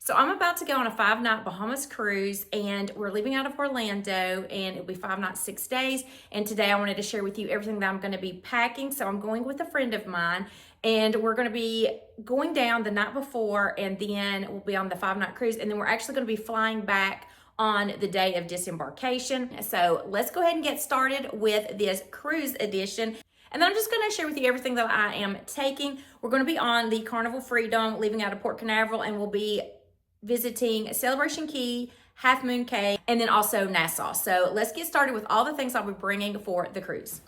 So I'm about to go on a 5-night Bahamas cruise, and we're leaving out of Orlando, and it'll be 5 nights, 6 days. And today I wanted to share with you everything that I'm going to be packing. So I'm going with a friend of mine, and we're going to be going down the night before, and then we'll be on the 5-night cruise, and then we're actually going to be flying back on the day of disembarkation. So let's go ahead and get started with this cruise edition. And then I'm just going to share with you everything that I am taking. We're going to be on the Carnival Freedom, leaving out of Port Canaveral, and we'll be visiting Celebration Key, Half Moon Cay, and then also Nassau. So let's get started with all the things I'll be bringing for the cruise.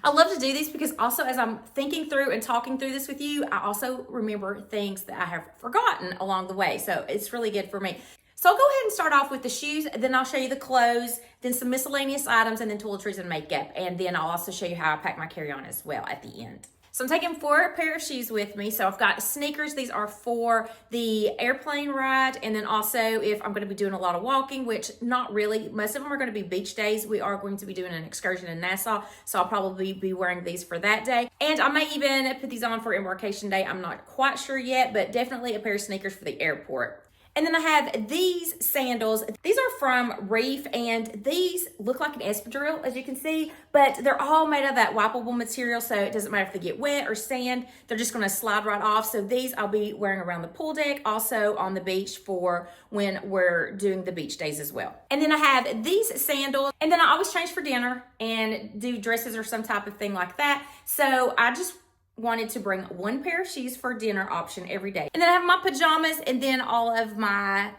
I love to do these because also as I'm thinking through and talking through this with you, I also remember things that I have forgotten along the way. So it's really good for me. So I'll go ahead and start off with the shoes, then I'll show you the clothes, then some miscellaneous items, and then toiletries and makeup. And then I'll also show you how I pack my carry-on as well at the end. So I'm taking 4 pair of shoes with me. So I've got sneakers. These are for the airplane ride. And then also if I'm going to be doing a lot of walking, which not really, most of them are going to be beach days. We are going to be doing an excursion in Nassau. So I'll probably be wearing these for that day. And I may even put these on for embarkation day. I'm not quite sure yet, but definitely a pair of sneakers for the airport. And then I have these sandals. These are from Reef, and these look like an espadrille, as you can see, but they're all made of that wipeable material, so it doesn't matter if they get wet or sand. They're just gonna slide right off. So these I'll be wearing around the pool deck, also on the beach for when we're doing the beach days as well. And then I have these sandals, and then I always change for dinner and do dresses or some type of thing like that. So I just wanted to bring 1 pair of shoes for dinner option every day. And then I have my pajamas, and then all of my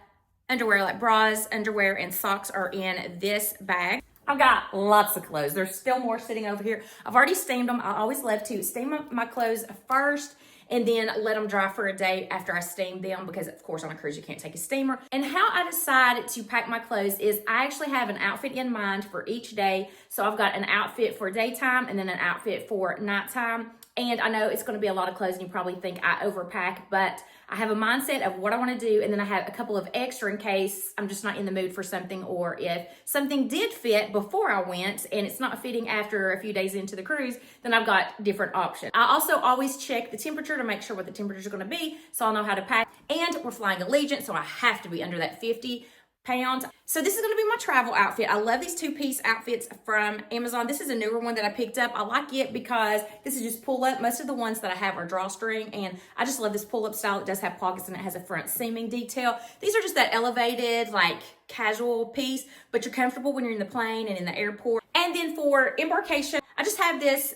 underwear, like bras, underwear, and socks are in this bag. I've got lots of clothes. There's still more sitting over here. I've already steamed them. I always love to steam my clothes first and then let them dry for a day after I steam them, because of course on a cruise you can't take a steamer. And how I decide to pack my clothes is I actually have an outfit in mind for each day. So I've got an outfit for daytime and then an outfit for nighttime. And I know it's going to be a lot of clothes and you probably think I overpack, but I have a mindset of what I want to do, and then I have a couple of extra in case I'm just not in the mood for something, or if something did fit before I went and it's not fitting after a few days into the cruise, then I've got different options. I also always check the temperature to make sure what the temperature is going to be so I'll know how to pack. And we're flying Allegiant, so I have to be under that 50 pounds. So this is going to be my travel outfit. I love these 2-piece outfits from Amazon. This is a newer one that I picked up. I like it because this is just pull up. Most of the ones that I have are drawstring, and I just love this pull up style. It does have pockets and it has a front seaming detail. These are just that elevated, like casual piece, but you're comfortable when you're in the plane and in the airport. And then for embarkation, I just have this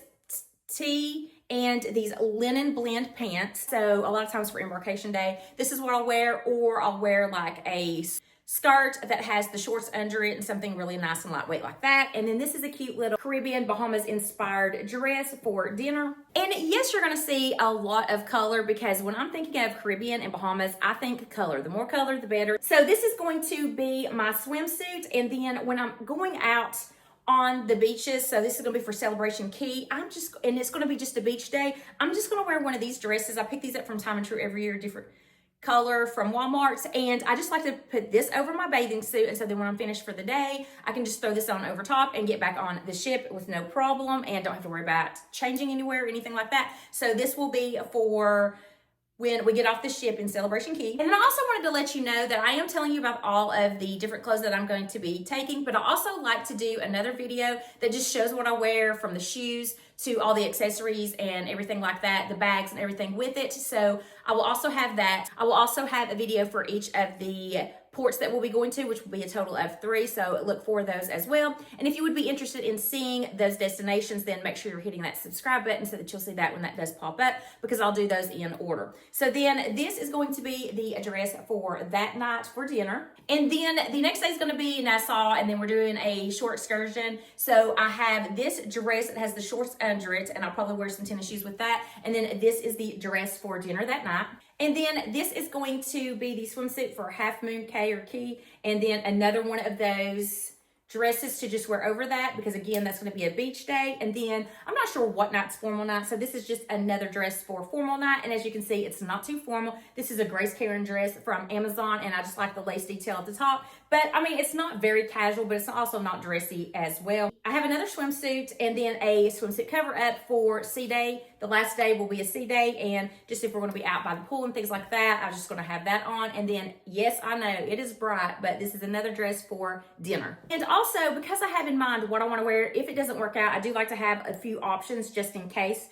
tee and these linen blend pants. So a lot of times for embarkation day, this is what I'll wear, or I'll wear like a skirt that has the shorts under it and something really nice and lightweight like that. And then this is a cute little Caribbean Bahamas inspired dress for dinner. And yes, you're gonna see a lot of color, because when I'm thinking of Caribbean and Bahamas, I think color. The more color, the better. So this is going to be my swimsuit. And then when I'm going out on the beaches, so this is gonna be for Celebration Key, and it's gonna be just a beach day, I'm just gonna wear one of these dresses. I pick these up from Time and True every year, different color from Walmart's, and I just like to put this over my bathing suit, and so then when I'm finished for the day, I can just throw this on over top and get back on the ship with no problem, and don't have to worry about changing anywhere or anything like that. So this will be for when we get off the ship in Celebration Key. And then I also wanted to let you know that I am telling you about all of the different clothes that I'm going to be taking, but I also like to do another video that just shows what I wear, from the shoes to all the accessories and everything like that, the bags and everything with it. So I will also have that. I will also have a video for each of the ports that we'll be going to, which will be a total of 3. So look for those as well. And if you would be interested in seeing those destinations, then make sure you're hitting that subscribe button so that you'll see that when that does pop up, because I'll do those in order. So then this is going to be the address for that night for dinner. And then the next day is going to be Nassau, and then we're doing a short excursion. So I have this dress that has the shorts under it, and I'll probably wear some tennis shoes with that. And then this is the dress for dinner that night. And then this is going to be the swimsuit for Half Moon Cay or Key. And then another one of those dresses to just wear over that, because again, that's going to be a beach day. And then I'm not sure what night's formal night, so this is just another dress for formal night. And as you can see, it's not too formal. This is a Grace Karen dress from Amazon, and I just like the lace detail at the top, But I mean, it's not very casual, but it's also not dressy as well. I have another swimsuit and then a swimsuit cover up for sea day. The last day will be a sea day, and just if we're going to be out by the pool and things like that, I'm just going to have that on. And then, yes, I know it is bright, but this is another dress for dinner. And also, because I have in mind what I want to wear, if it doesn't work out, I do like to have a few options just in case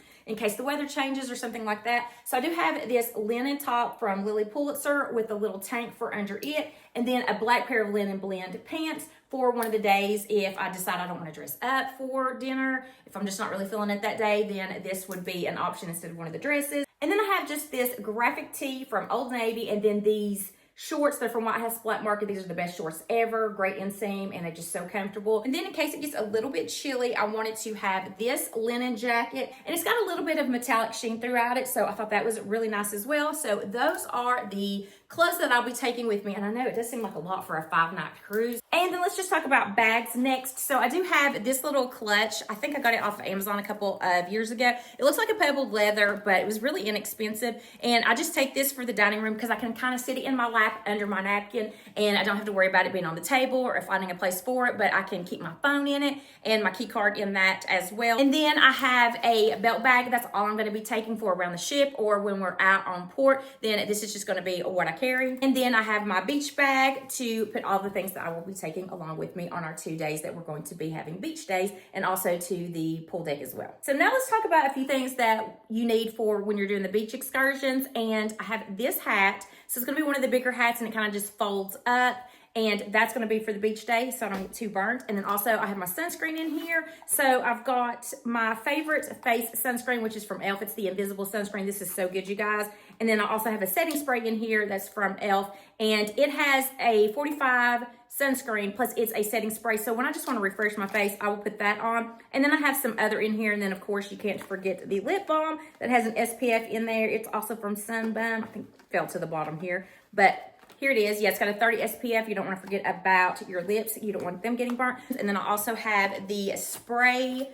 the weather changes or something like that. So I do have this linen top from Lily Pulitzer with a little tank for under it, and then a black pair of linen blend pants for one of the days if I decide I don't want to dress up for dinner. If I'm just not really feeling it that day, then this would be an option instead of one of the dresses. And then I have just this graphic tee from Old Navy, and then these shorts. They're from White House Black Market. These are the best shorts ever. Great inseam, and they're just so comfortable. And then in case it gets a little bit chilly, I wanted to have this linen jacket, and it's got a little bit of metallic sheen throughout it, so I thought that was really nice as well. So those are the clothes that I'll be taking with me, and I know it does seem like a lot for a 5-night cruise. And then let's just talk about bags next. So I do have this little clutch. I think I got it off of Amazon a couple of years ago. It looks like a pebbled leather, but it was really inexpensive. And I just take this for the dining room because I can kind of sit it in my lap under my napkin, and I don't have to worry about it being on the table or finding a place for it, but I can keep my phone in it and my key card in that as well. And then I have a belt bag. That's all I'm going to be taking for around the ship or when we're out on port. Then this is just going to be what I carry. And then I have my beach bag to put all the things that I will be taking along with me on our 2 days that we're going to be having beach days, and also to the pool deck as well. So now let's talk about a few things that you need for when you're doing the beach excursions. And I have this hat. So it's going to be one of the bigger hats, and it kind of just folds up. And that's going to be for the beach day, so I don't get too burnt. And then also I have my sunscreen in here. So I've got my favorite face sunscreen, which is from e.l.f. It's the invisible sunscreen. This is so good, you guys. And then I also have a setting spray in here that's from e.l.f. And it has a 45 sunscreen, plus it's a setting spray. So when I just want to refresh my face, I will put that on. And then I have some other in here. And then, of course, you can't forget the lip balm that has an SPF in there. It's also from Sunbum. I think it fell to the bottom here. But here it is. Yeah, it's got a 30 SPF. You don't want to forget about your lips. You don't want them getting burnt. And then I also have the spray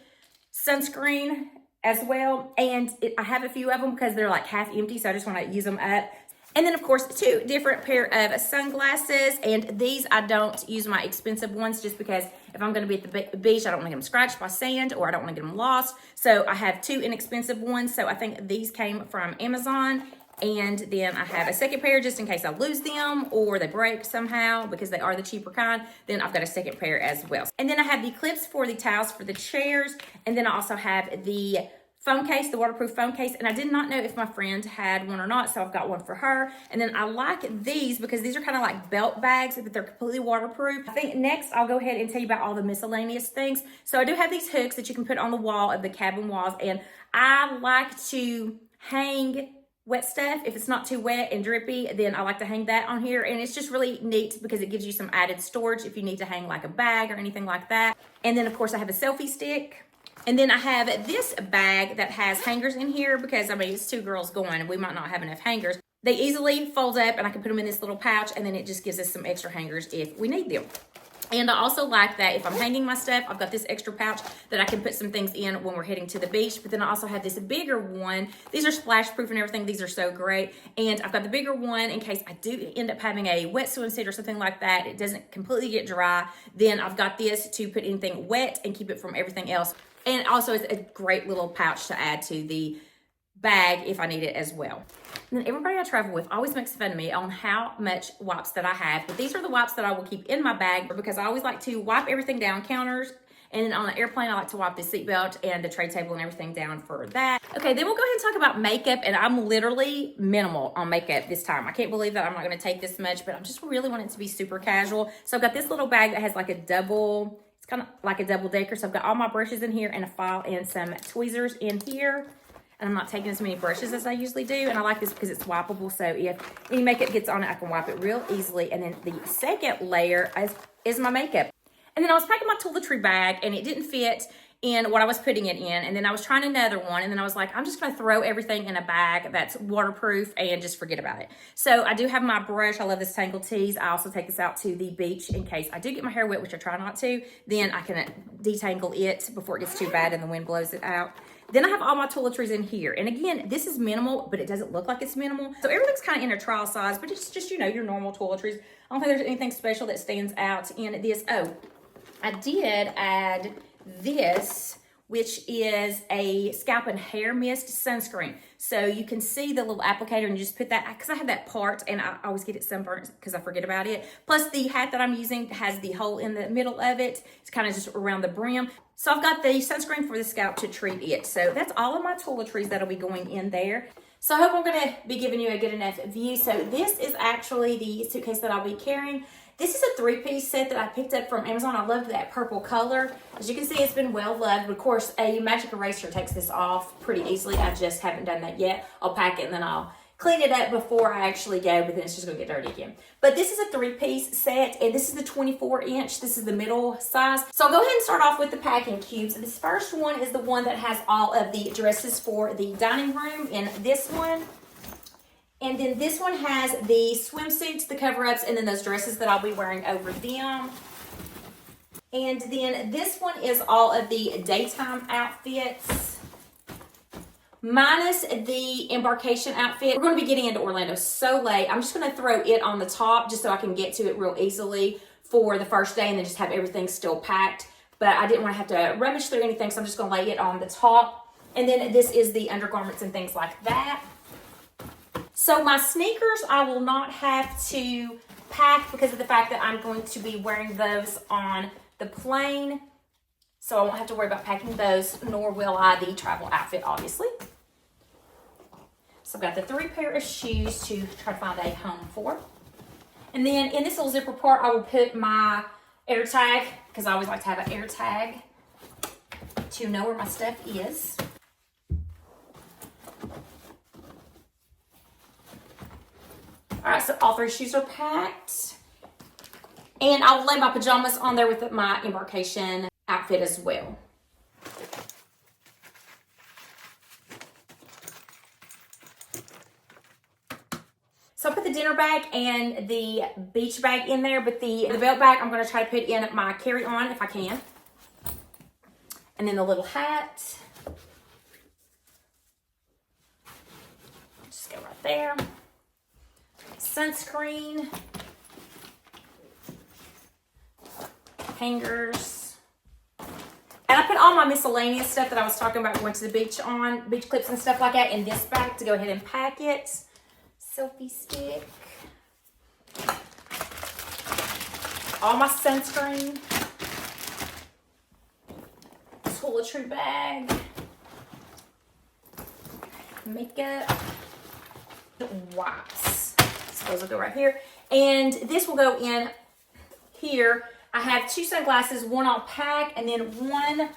sunscreen as well. And I have a few of them because they're like half empty, so I just want to use them up. And then, of course, 2 different pair of sunglasses. And these, I don't use my expensive ones just because if I'm going to be at the beach, I don't want to get them scratched by sand, or I don't want to get them lost. So I have 2 inexpensive ones. So I think these came from Amazon. And then I have a second pair just in case I lose them or they break somehow, because they are the cheaper kind. Then I've got a second pair as well. And then I have the clips for the towels for the chairs. And then I also have the phone case, the waterproof phone case. And I did not know if my friend had one or not, so I've got one for her. And then I like these because these are kind of like belt bags, but they're completely waterproof. I think next I'll go ahead and tell you about all the miscellaneous things. So I do have these hooks that you can put on the wall of the cabin walls. And I like to hang wet stuff. If it's not too wet and drippy, then I like to hang that on here. And it's just really neat because it gives you some added storage if you need to hang like a bag or anything like that. And then, of course, I have a selfie stick. And then I have this bag that has hangers in here because, I mean, it's 2 girls going and we might not have enough hangers. They easily fold up and I can put them in this little pouch, and then it just gives us some extra hangers if we need them. And I also like that if I'm hanging my stuff, I've got this extra pouch that I can put some things in when we're heading to the beach. But then I also have this bigger one. These are splash proof and everything. These are so great. And I've got the bigger one in case I do end up having a wet swimsuit or something like that. It doesn't completely get dry. Then I've got this to put anything wet and keep it from everything else. And also it's a great little pouch to add to the bag if I need it as well. And then everybody I travel with always makes fun of me on how much wipes that I have. But these are the wipes that I will keep in my bag because I always like to wipe everything down, counters. And then on the airplane, I like to wipe the seatbelt and the tray table and everything down for that. Okay, then we'll go ahead and talk about makeup. And I'm literally minimal on makeup this time. I can't believe that I'm not going to take this much, but I'm just really wanting it to be super casual. So I've got this little bag that has like a double, it's kind of like a double decker. So I've got all my brushes in here and a file and some tweezers in here. And I'm not taking as many brushes as I usually do. And I like this because it's wipeable. So if any makeup gets on it, I can wipe it real easily. And then the second layer is my makeup. And then I was packing my toiletry bag and it didn't fit in what I was putting it in. And then I was trying another one. And then I was like, I'm just going to throw everything in a bag that's waterproof and just forget about it. So I do have my brush. I love this Tangle Tease. I also take this out to the beach in case I do get my hair wet, which I try not to. Then I can detangle it before it gets too bad and the wind blows it out. Then I have all my toiletries in here. And again, this is minimal, but it doesn't look like it's minimal. So everything's kind of in a trial size, but it's just, you know, your normal toiletries. I don't think there's anything special that stands out in this. Oh, I did add this, which is a scalp and hair mist sunscreen. So you can see the little applicator and you just put that, because I have that part and I always get it sunburnt because I forget about it. Plus the hat that I'm using has the hole in the middle of it. It's kind of just around the brim. So I've got the sunscreen for the scalp to treat it. So that's all of my toiletries that'll be going in there. So I hope I'm gonna be giving you a good enough view. So this is actually the suitcase that I'll be carrying. This is a 3-piece set that I picked up from Amazon. I loved that purple color. As you can see, it's been well loved. Of course, a magic eraser takes this off pretty easily. I just haven't done that yet. I'll pack it and then I'll clean it up before I actually go, but then it's just gonna get dirty again. But this is a 3-piece set, and this is the 24-inch. This is the middle size. So I'll go ahead and start off with the packing cubes. This first one is the one that has all of the dresses for the dining room in this one. And then this one has the swimsuits, the cover-ups, and then those dresses that I'll be wearing over them. And then this one is all of the daytime outfits, minus the embarkation outfit. We're going to be getting into Orlando so late. I'm just going to throw it on the top just so I can get to it real easily for the first day and then just have everything still packed. But I didn't want to have to rummage through anything, so I'm just going to lay it on the top. And then this is the undergarments and things like that. So my sneakers, I will not have to pack because of the fact that I'm going to be wearing those on the plane. So I won't have to worry about packing those, nor will I the travel outfit, obviously. So I've got the 3 pair of shoes to try to find a home for. And then in this little zipper part, I will put my air tag, because I always like to have an air tag to know where my stuff is. All right, so all 3 shoes are packed. And I'll lay my pajamas on there with my embarkation outfit as well. So I put the dinner bag and the beach bag in there, but the belt bag I'm going to try to put in my carry-on if I can. And then the little hat. Just go right there. Sunscreen, hangers, and I put all my miscellaneous stuff that I was talking about going to the beach on, beach clips and stuff like that in this bag to go ahead and pack it. Selfie stick, all my sunscreen, toiletry bag, makeup, wipes. Those will go right here. And this will go in here. I have 2 sunglasses, one I'll pack, and then one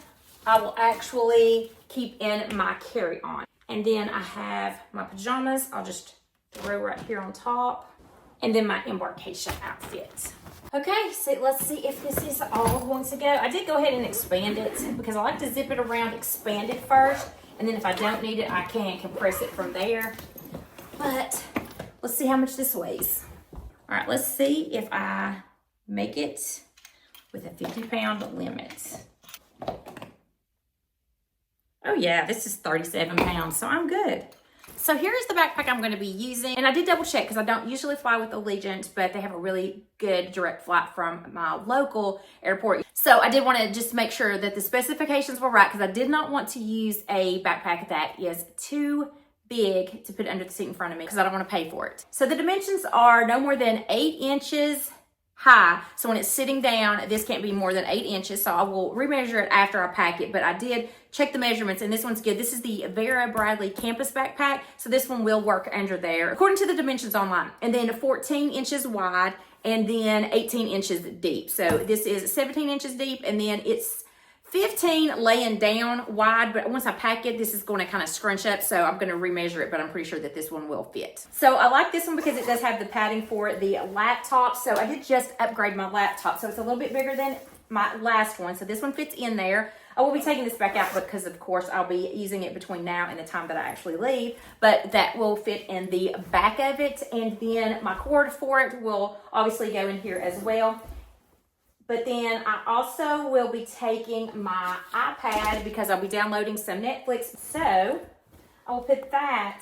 I will actually keep in my carry-on. And then I have my pajamas. I'll just throw right here on top. And then my embarkation outfit. Okay, so let's see if this is all going to go. I did go ahead and expand it because I like to zip it around, expand it first. And then if I don't need it, I can compress it from there. But let's see how much this weighs. All right, let's see if I make it with a 50-pound limit. Oh yeah, this is 37 pounds, so I'm good. So here's the backpack I'm going to be using. And I did double check because I don't usually fly with Allegiant, but they have a really good direct flight from my local airport. So I did want to just make sure that the specifications were right because I did not want to use a backpack that is too big to put under the seat in front of me because I don't want to pay for it. So the dimensions are no more than 8 inches high. So when it's sitting down, this can't be more than 8 inches. So I will remeasure it after I pack it, but I did check the measurements and this one's good. This is the Vera Bradley Campus backpack. So this one will work under there according to the dimensions online. And then 14 inches wide and then 18 inches deep. So this is 17 inches deep and then it's 15 laying down wide, but once I pack it, this is going to kind of scrunch up, so I'm going to remeasure it, but I'm pretty sure that this one will fit. So I like this one because it does have the padding for the laptop, so I did just upgrade my laptop, so it's a little bit bigger than my last one, so this one fits in there. I will be taking this back out because, of course, I'll be using it between now and the time that I actually leave, but that will fit in the back of it, and then my cord for it will obviously go in here as well. But then I also will be taking my iPad because I'll be downloading some Netflix. So I'll put that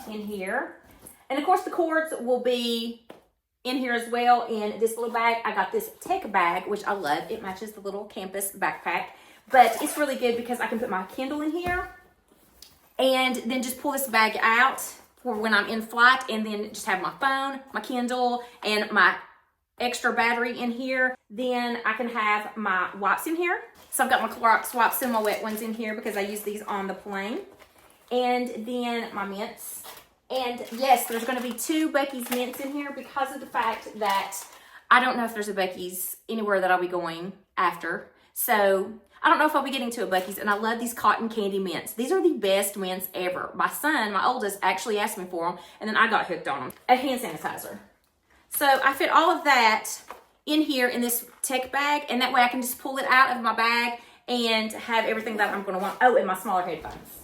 in here. And of course the cords will be in here as well in this little bag. I got this tech bag, which I love. It matches the little campus backpack. But it's really good because I can put my Kindle in here and then just pull this bag out for when I'm in flight, and then just have my phone, my Kindle, and my extra battery in here. Then I can have my wipes in here. So I've got my Clorox wipes and my wet ones in here because I use these on the plane. And then my mints. And yes, there's going to be 2 Buc-ee's mints in here because of the fact that I don't know if there's a Buc-ee's anywhere that I'll be going after. So I don't know if I'll be getting to a Buc-ee's, and I love these cotton candy mints. These are the best mints ever. My son, my oldest, actually asked me for them, and then I got hooked on them. A hand sanitizer. So I fit all of that in here in this tech bag, and that way I can just pull it out of my bag and have everything that I'm going to want. Oh, and my smaller headphones.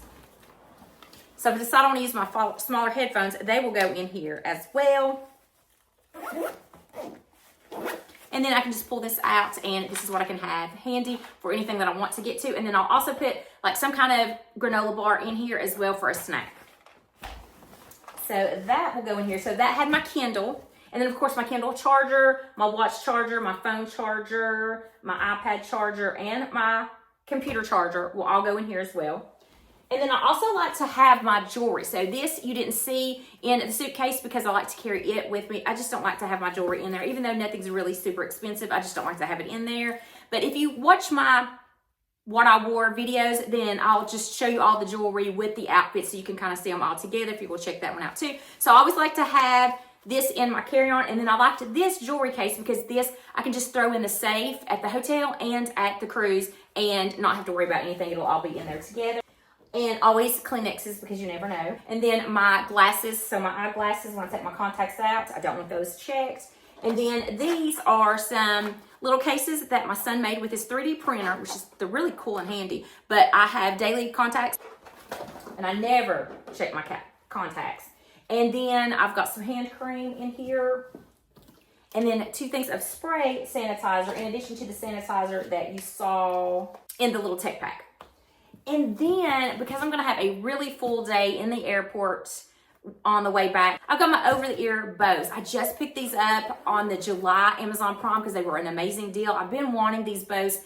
So if I decide I want to use my smaller headphones, they will go in here as well. And then I can just pull this out, and this is what I can have handy for anything that I want to get to. And then I'll also put like some kind of granola bar in here as well for a snack. So that will go in here. So that had my Kindle. And then of course my Kindle charger, my watch charger, my phone charger, my iPad charger, and my computer charger will all go in here as well. And then I also like to have my jewelry. So this you didn't see in the suitcase because I like to carry it with me. I just don't like to have my jewelry in there. Even though nothing's really super expensive, I just don't like to have it in there. But if you watch my what I wore videos, then I'll just show you all the jewelry with the outfits so you can kind of see them all together if you will check that one out too. So I always like to have this in my carry-on, and then I liked this jewelry case because this I can just throw in the safe at the hotel and at the cruise and not have to worry about anything. It'll all be in there together. And always Kleenexes because you never know. And then my glasses, so my eyeglasses, when I take my contacts out, I don't want those checked. And then these are some little cases that my son made with his 3D printer, which is they're really cool and handy. But I have daily contacts, and I never check my contacts. And then I've got some hand cream in here. And then 2 things of spray sanitizer in addition to the sanitizer that you saw in the little tech pack. And then, because I'm going to have a really full day in the airport on the way back, I've got my over-the-ear Bose. I just picked these up on the July Amazon Prime because they were an amazing deal. I've been wanting these Bose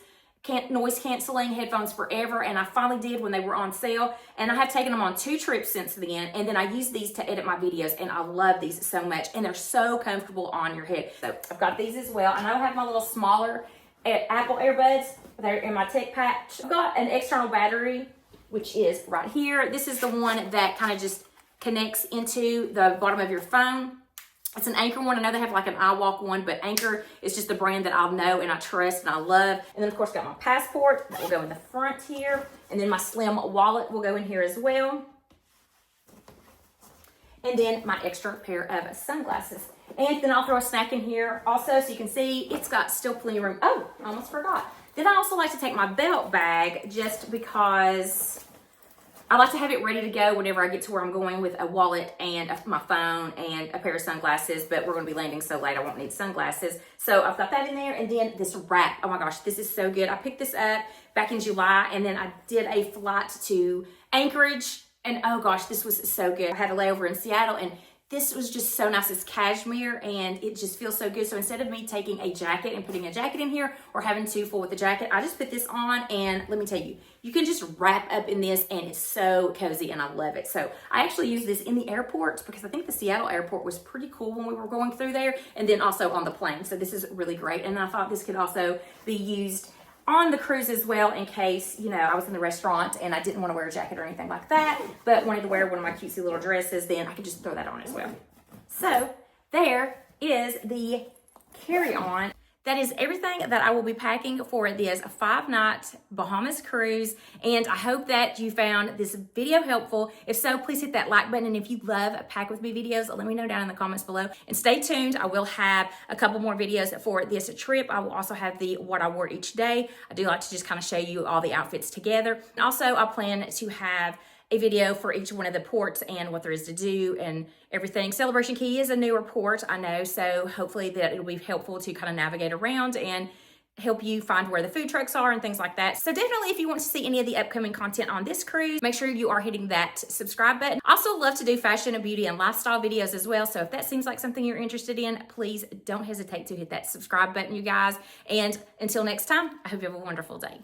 noise-canceling headphones forever, and I finally did when they were on sale. And I have taken them on 2 trips since then, and then I use these to edit my videos, and I love these so much. And they're so comfortable on your head. So I've got these as well. And I have my little smaller Apple earbuds. They're in my tech patch. I've got an external battery, which is right here. This is the one that kind of just connects into the bottom of your phone. It's an Anchor one. I know they have like an iWalk one, but Anchor is just the brand that I know and I trust and I love. And then of course got my passport that will go in the front here. And then my slim wallet will go in here as well. And then my extra pair of sunglasses. And then I'll throw a snack in here also so you can see it's got still plenty of room. Oh, I almost forgot. Then I also like to take my belt bag just because I like to have it ready to go whenever I get to where I'm going with a wallet and my phone and a pair of sunglasses, but we're going to be landing so late I won't need sunglasses. So I've got that in there, and then this wrap. Oh my gosh, this is so good. I picked this up back in July, and then I did a flight to Anchorage, and oh gosh, this was so good. I had a layover in Seattle, and this was just so nice. It's cashmere and it just feels so good. So instead of me taking a jacket and putting a jacket in here or having to fool with the jacket, I just put this on, and let me tell you, you can just wrap up in this and it's so cozy and I love it. So I actually use this in the airport because I think the Seattle airport was pretty cool when we were going through there, and then also on the plane. So this is really great. And I thought this could also be used on the cruise as well in case, you know, I was in the restaurant and I didn't want to wear a jacket or anything like that, but wanted to wear one of my cutesy little dresses, then I could just throw that on as well. So there is the carry-on. That is everything that I will be packing for this 5-night Bahamas cruise, and I hope that you found this video helpful. If so, please hit that like button, and if you love Pack With Me videos, let me know down in the comments below. And stay tuned, I will have a couple more videos for this trip. I will also have the what I wore each day. I do like to just kind of show you all the outfits together. Also, I plan to have a video for each one of the ports and what there is to do and everything. Celebration Key is a newer port, I know, so hopefully that it'll be helpful to kind of navigate around and help you find where the food trucks are and things like that. So definitely, if you want to see any of the upcoming content on this cruise, make sure you are hitting that subscribe button. I also love to do fashion and beauty and lifestyle videos as well. So if that seems like something you're interested in, please don't hesitate to hit that subscribe button, you guys. And until next time, I hope you have a wonderful day.